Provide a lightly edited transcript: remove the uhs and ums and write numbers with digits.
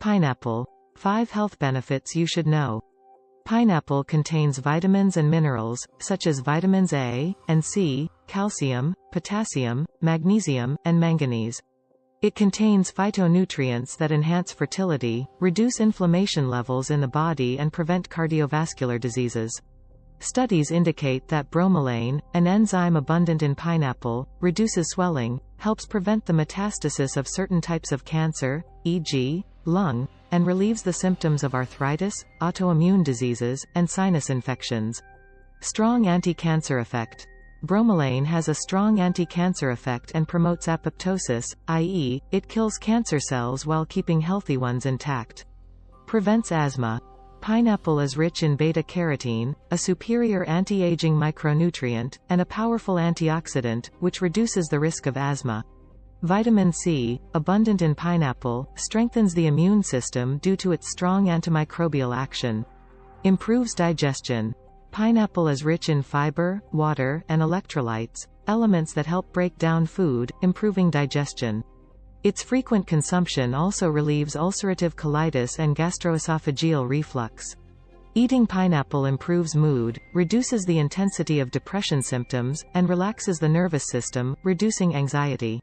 Pineapple. 5 health benefits you should know. Pineapple contains vitamins and minerals, such as vitamins A and C, calcium, potassium, magnesium, and manganese. It contains phytonutrients that enhance fertility, reduce inflammation levels in the body and prevent cardiovascular diseases. Studies indicate that bromelain, an enzyme abundant in pineapple, reduces swelling, helps prevent the metastasis of certain types of cancer, e.g., lung, and relieves the symptoms of arthritis, autoimmune diseases, and sinus infections. Strong anti-cancer effect. Bromelain has a strong anti-cancer effect and promotes apoptosis, i.e., it kills cancer cells while keeping healthy ones intact. Prevents asthma. Pineapple is rich in beta-carotene, a superior anti-aging micronutrient, and a powerful antioxidant, which reduces the risk of asthma. Vitamin C, abundant in pineapple, strengthens the immune system due to its strong antimicrobial action. Improves digestion. Pineapple is rich in fiber, water, and electrolytes, elements that help break down food, improving digestion. Its frequent consumption also relieves ulcerative colitis and gastroesophageal reflux. Eating pineapple improves mood, reduces the intensity of depression symptoms, and relaxes the nervous system, reducing anxiety.